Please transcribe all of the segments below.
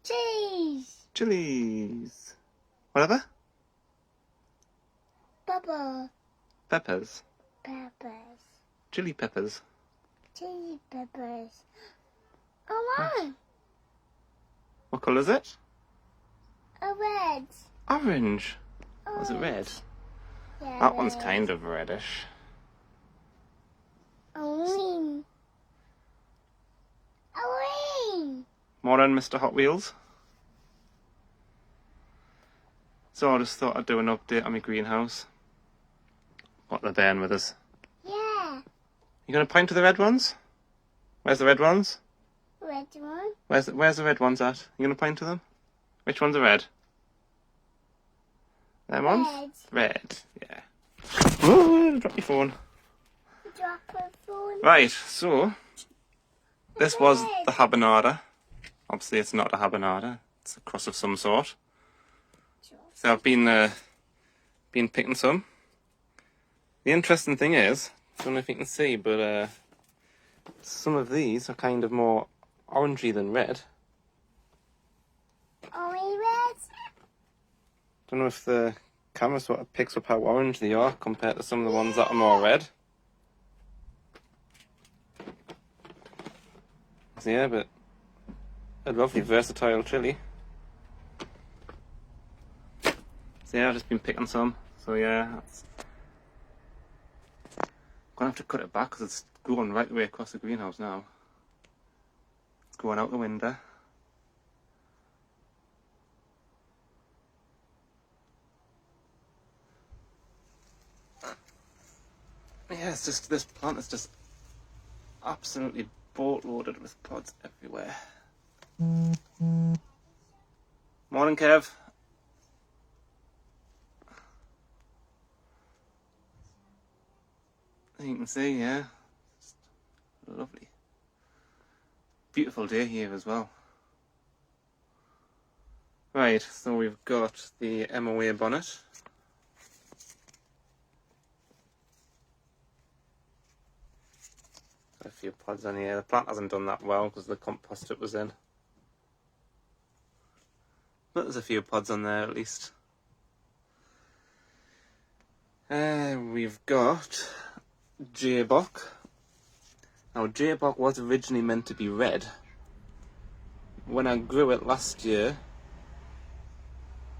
Cheese. Chilies. Whatever? Pepper. Peppers. Peppers. Chili peppers. Chili peppers. Oh, What colour is it? a red. Orange. Was it red? Yeah, That one's red. kind of reddish. Green. Green. More on Mr. Hot Wheels. So I just thought I'd do an update on my greenhouse. What they're bearing with us. Yeah. You gonna point to the red ones? Where's the red ones? Red one. Where's the red ones at? You gonna point to them? Which ones are red? Them ones? Red. Yeah. Oh, drop your phone. Drop a phone. Right, so this was the habanada. Obviously it's not a habanada, it's a cross of some sort. So I've been picking some. The interesting thing is, I don't know if you can see, but some of these are kind of more orangey than red. Only red. Don't know if the camera sort of picks up how orange they are compared to some of the ones that are more red. So yeah, but a lovely versatile chili. So yeah, I've just been picking some. So yeah, that's... I'm gonna have to cut it back because it's going right the way across the greenhouse now. It's going out the window. Yeah, it's just, this plant is just absolutely boatloaded with pods everywhere. Morning, Kev. As you can see, yeah, it's lovely. Beautiful day here as well. Right, so we've got the MOA bonnet. Got a few pods on here. The plant hasn't done that well because the compost it was in. But there's a few pods on there at least. We've got J-Bok. Now J-Bok was originally meant to be red. When I grew it last year,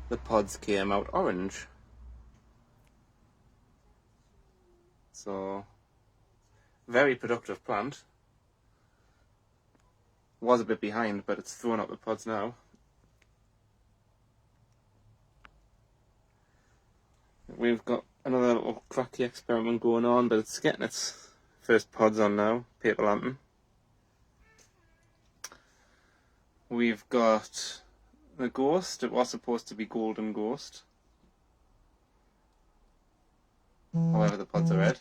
the pods came out orange. So, very productive plant. Was a bit behind, but it's thrown up the pods now. We've got another little cracky experiment going on, but it's getting its first pods on now. Paper lantern. We've got the ghost. It was supposed to be golden ghost. However, the pods are red.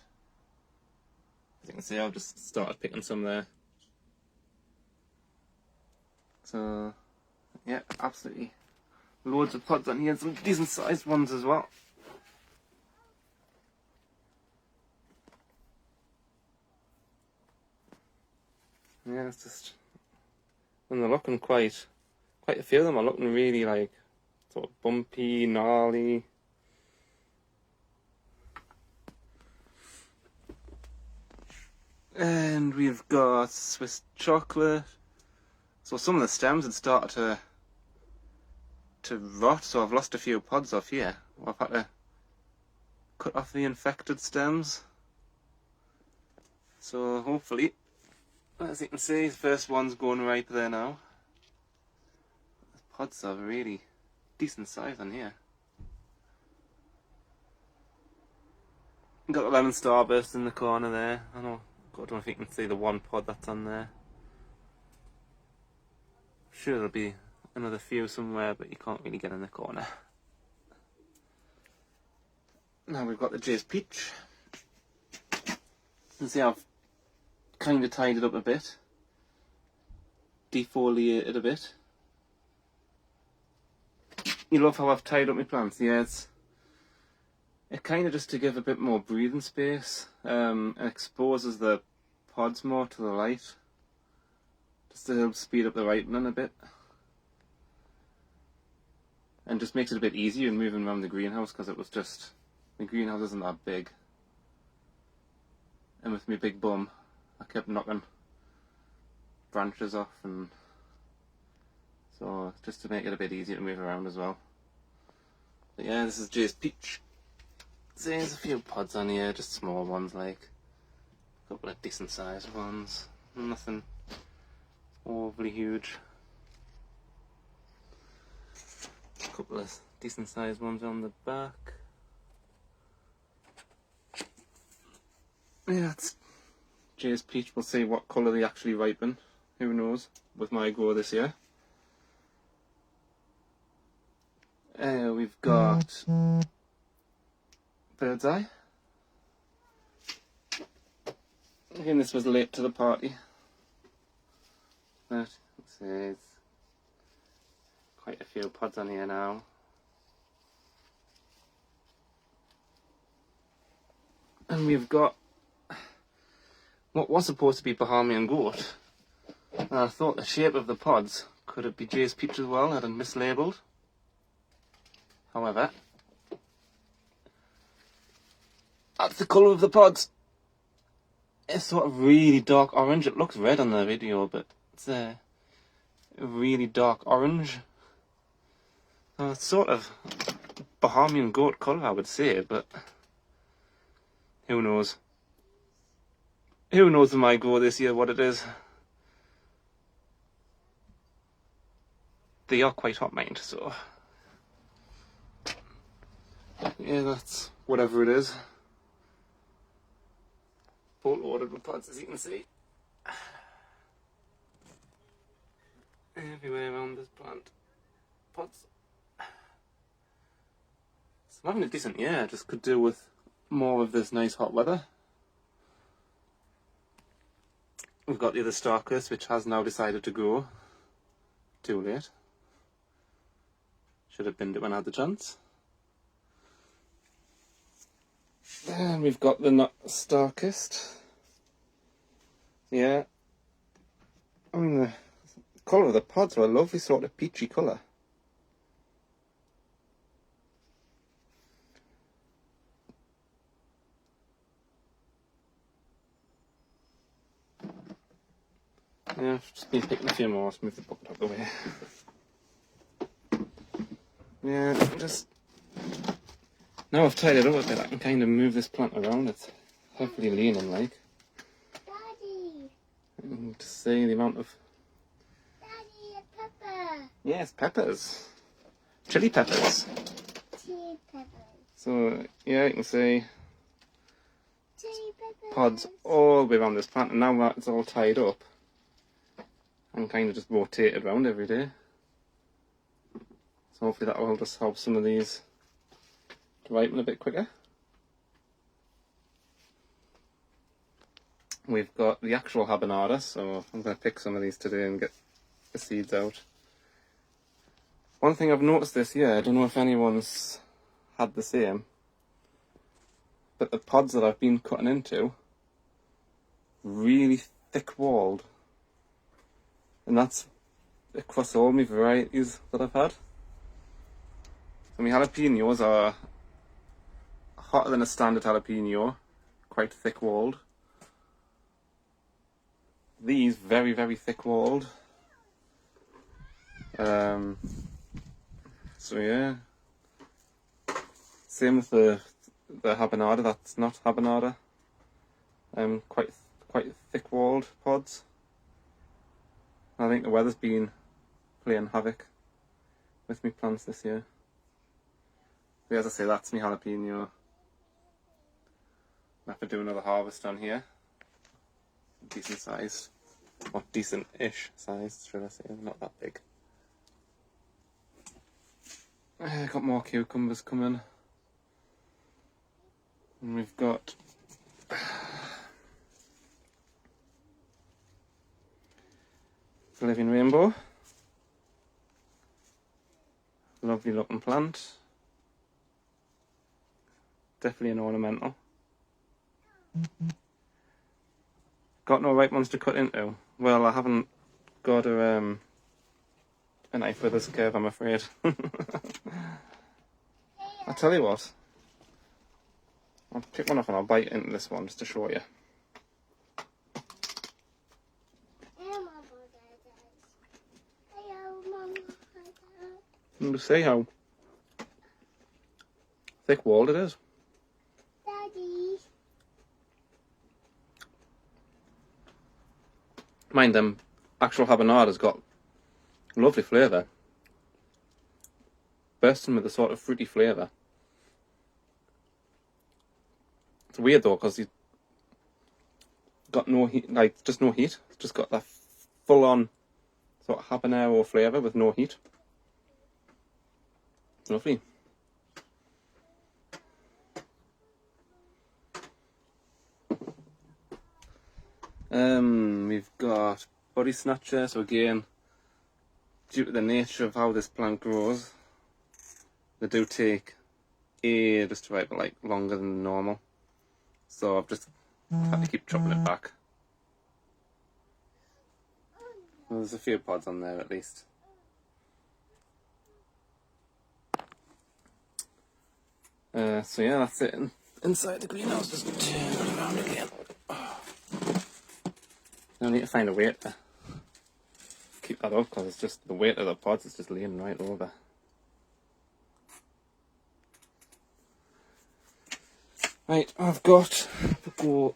As you can see, I've just started picking some there. So, yeah, absolutely loads of pods on here, and some decent sized ones as well. Yeah, it's just, and they're looking quite a few of them are looking really like sort of bumpy, gnarly. And we've got Swiss chocolate. So some of the stems had started to rot, so I've lost a few pods off here. I've had to cut off the infected stems. So hopefully, as you can see, the first one's going ripe there now. The pods are really decent size on here. Got the lemon starburst in the corner there. I don't know if you can see the one pod that's on there. I'm sure there'll be another few somewhere, but you can't really get in the corner. Now we've got the Jay's Peach. You can see I've kind of tied it up a bit, defoliated a bit. You love how I've tied up my plants? Yeah, it kind of just to give a bit more breathing space. It exposes the pods more to the light, just to help speed up the ripening a bit. and just makes it a bit easier in moving around the greenhouse, because the greenhouse isn't that big. And with my big bum, I kept knocking branches off, and so just to make it a bit easier to move around as well. But yeah, this is Jay's peach. There's a few pods on here, just small ones, like a couple of decent sized ones. Nothing overly huge. A couple of decent sized ones on the back. Yeah, that's Jay's peach. We'll see what colour they actually ripen. Who knows, with my grow this year. We've got bird's eye. Again, this was late to the party. But let's see, there's quite a few pods on here now. And we've got what was supposed to be Bahamian goat. And I thought the shape of the pods, could it be Jay's peach as well? I had mislabelled. However, that's the colour of the pods. It's sort of really dark orange. It looks red on the video, but it's a really dark orange. So it's sort of Bahamian goat colour, I would say, but who knows? Who knows in my grow this year what it is? They are quite hot, mind, so yeah, that's whatever it is. Bolt loaded with pods, as you can see. Everywhere around this plant. Pods. So I'm having a decent year, just could do with more of this nice hot weather. We've got the other Starkers, which has now decided to grow. Too late. Should have binned it when I had the chance. And we've got the not Starkist. Yeah. I mean, the colour of the pods are a lovely sort of peachy colour. Yeah, I've just been picking a few more. Let's move the bucket out of the way. Yeah, just now I've tied it up a bit, I can kind of move this plant around. It's heavily leaning, like. Daddy. And to see the amount of. Daddy, a pepper. Yes, peppers. Chili peppers. Chili peppers. So yeah, you can see Chili peppers. pods all the way around this plant, and now that it's all tied up, I can kind of just rotate it around every day. So hopefully that will just help some of these to ripen a bit quicker. We've got the actual habanada, so I'm going to pick some of these today and get the seeds out. One thing I've noticed this year, I don't know if anyone's had the same, but the pods that I've been cutting into, really thick-walled. And that's across all my varieties that I've had. So my jalapenos are hotter than a standard jalapeno, quite thick-walled. These very, very thick-walled. So yeah. Same with the habanada. That's not habanada. Quite thick-walled pods. I think the weather's been playing havoc with my plants this year. But as I say, that's my jalapeno. I have to do another harvest on here. Decent sized, or decent-ish sized, should I say, not that big. Got more cucumbers coming. And we've got the living rainbow. Lovely looking plant. Definitely an ornamental. Got no right ones to cut into. Well, I haven't got a a knife with this curve, I'm afraid. I'll tell you what. I'll pick one off and I'll bite into this one just to show you. And to see how thick-walled it is. Daddy. Mind them, actual habanada's got lovely flavour. Bursting with a sort of fruity flavour. It's weird though, because you've got no heat, like just no heat. It's just got that full-on sort of habanero flavour with no heat. Lovely. We've got body snatcher. So again, due to the nature of how this plant grows, they do take ages to ripen, like longer than normal. So I've just had to keep chopping it back. Well, there's a few pods on there at least. So yeah, that's it inside the greenhouse. Just turn it around again. I need to find a way to keep that up because it's just the weight of the pods is just laying right over. Right, I've got the go